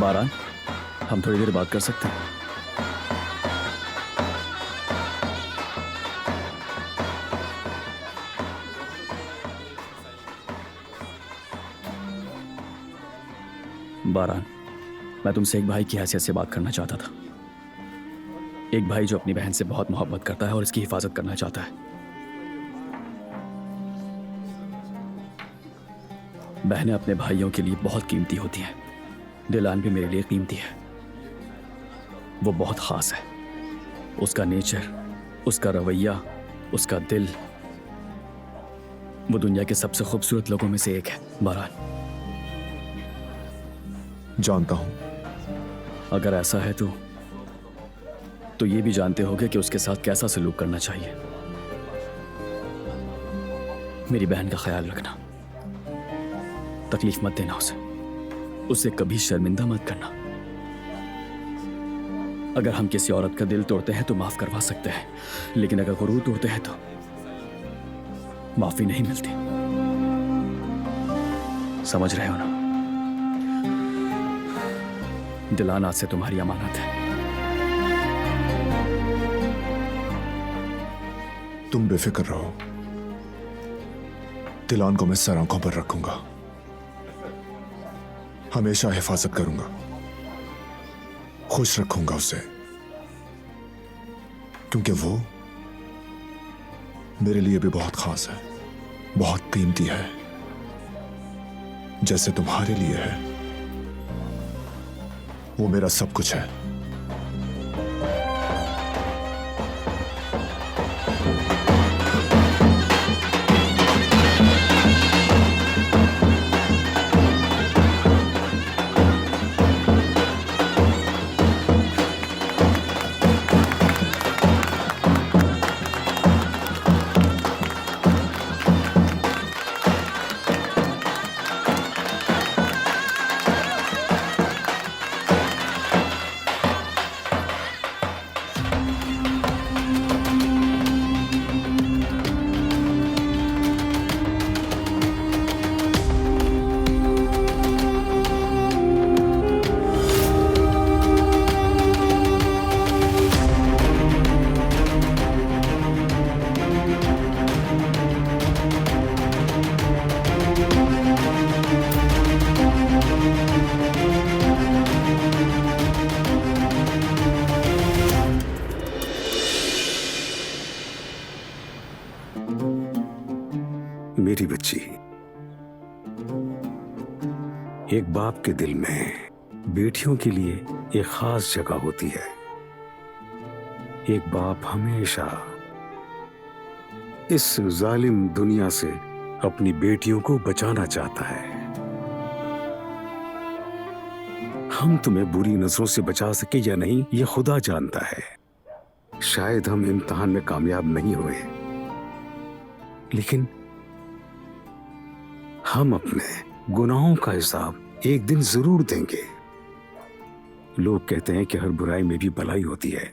बारान, हम थोड़ी देर बात कर सकते हैं? बारान, मैं तुमसे एक भाई की हैसियत से बात करना चाहता था। एक भाई जो अपनी बहन से बहुत मोहब्बत करता है और इसकी हिफाजत करना चाहता है। बहनें अपने भाइयों के लिए बहुत कीमती होती हैं। दिलान भी मेरे लिए कीमती है। वो बहुत खास है। उसका नेचर, उसका रवैया, उसका दिल, वो दुनिया के सबसे खूबसूरत लोगों में से एक है। बारान, जानता हूं। अगर ऐसा है तो ये भी जानते होगे कि उसके साथ कैसा सलूक करना चाहिए। मेरी बहन का ख्याल रखना, तकलीफ मत देना उसे कभी शर्मिंदा मत करना। अगर हम किसी औरत का दिल तोड़ते हैं तो माफ करवा सकते हैं, लेकिन अगर गुरूर तोड़ते हैं तो माफी नहीं मिलती। समझ रहे हो ना? दिलान आज से तुम्हारी अमानत है। तुम बेफिक्र रहो, दिलान को मैं सर आंखों पर रखूंगा, हमेशा हिफाजत करूंगा, खुश रखूंगा उसे, क्योंकि वो मेरे लिए भी बहुत खास है, बहुत कीमती है, जैसे तुम्हारे लिए है। वो मेरा सब कुछ है। मेरी बच्ची, एक बाप के दिल में बेटियों के लिए एक खास जगह होती है। एक बाप हमेशा इस जालिम दुनिया से अपनी बेटियों को बचाना चाहता है। हम तुम्हें बुरी नजरों से बचा सके या नहीं, ये खुदा जानता है। शायद हम इम्तिहान में कामयाब नहीं हुए, लेकिन हम अपने गुनाहों का हिसाब एक दिन जरूर देंगे। लोग कहते हैं कि हर बुराई में भी भलाई होती है।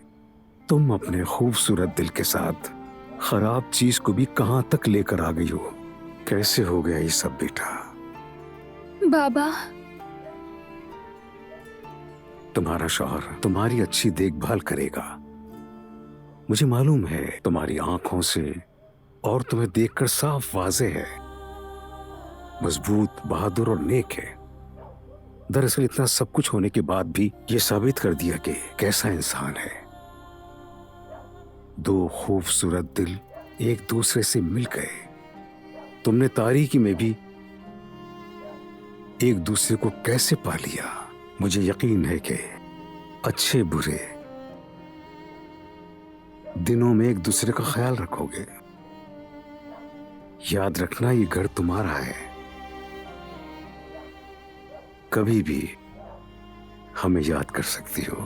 तुम अपने खूबसूरत दिल के साथ खराब चीज को भी कहां तक लेकर आ गई हो। कैसे हो गया ये सब बेटा? बाबा, तुम्हारा शौहर तुम्हारी अच्छी देखभाल करेगा। मुझे मालूम है तुम्हारी आंखों से और तुम्हें देखकर साफ वाज़ेह है, मजबूत, बहादुर और नेक है। दरअसल इतना सब कुछ होने के बाद भी ये साबित कर दिया कि कैसा इंसान है। दो खूबसूरत दिल एक दूसरे से मिल गए। तुमने तारीकी में भी एक दूसरे को कैसे पा लिया। मुझे यकीन है कि अच्छे बुरे दिनों में एक दूसरे का ख्याल रखोगे। याद रखना, ये घर तुम्हारा है। कभी भी हमें याद कर सकती हो।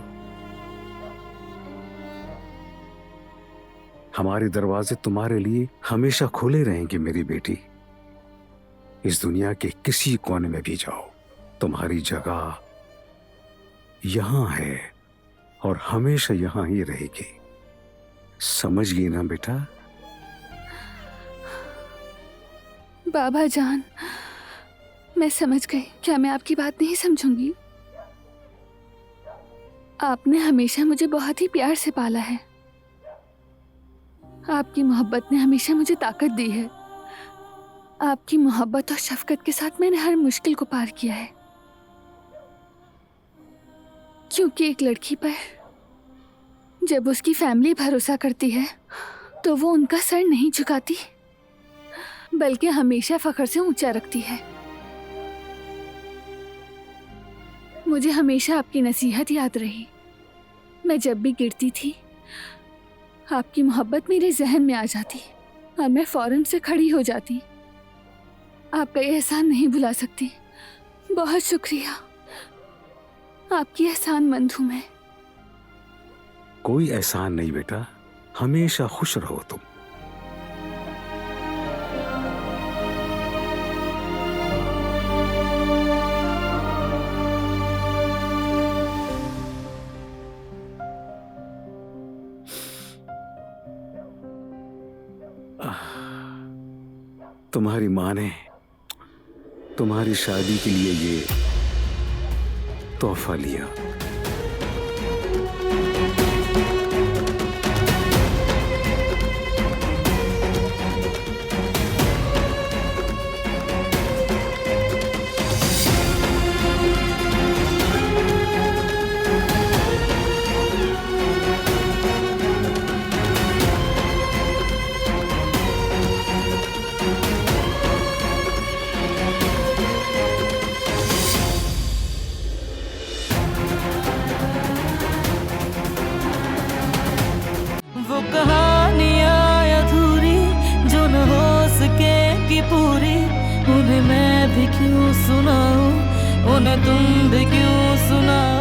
हमारे दरवाजे तुम्हारे लिए हमेशा खुले रहेंगे मेरी बेटी। इस दुनिया के किसी कोने में भी जाओ, तुम्हारी जगह यहां है और हमेशा यहां ही रहेगी। समझ गई ना बेटा? बाबा जान, मैं समझ गई। क्या मैं आपकी बात नहीं समझूंगी? आपने हमेशा मुझे बहुत ही प्यार से पाला है। आपकी मोहब्बत ने हमेशा मुझे ताकत दी है। आपकी मोहब्बत और शफकत के साथ मैंने हर मुश्किल को पार किया है। क्योंकि एक लड़की पर जब उसकी फैमिली भरोसा करती है तो वो उनका सर नहीं झुकाती, बल्कि हमेशा फख्र से ऊंचा रखती है। मुझे हमेशा आपकी नसीहत याद रही। मैं जब भी गिरती थी आपकी मोहब्बत मेरे जहन में आ जाती और मैं फौरन से खड़ी हो जाती। आपका ये एहसान नहीं भुला सकती। बहुत शुक्रिया। आपकी एहसानमंद हूं मैं। कोई एहसान नहीं बेटा, हमेशा खुश रहो तुम। तुम्हारी माँ ने तुम्हारी शादी के लिए ये तोहफा लिया। वो कहानियाँ अधूरी जो न हो सके कि पूरी, उन्हें मैं भी क्यों सुनाऊं, उन्हें तुम भी क्यों सुनाओ।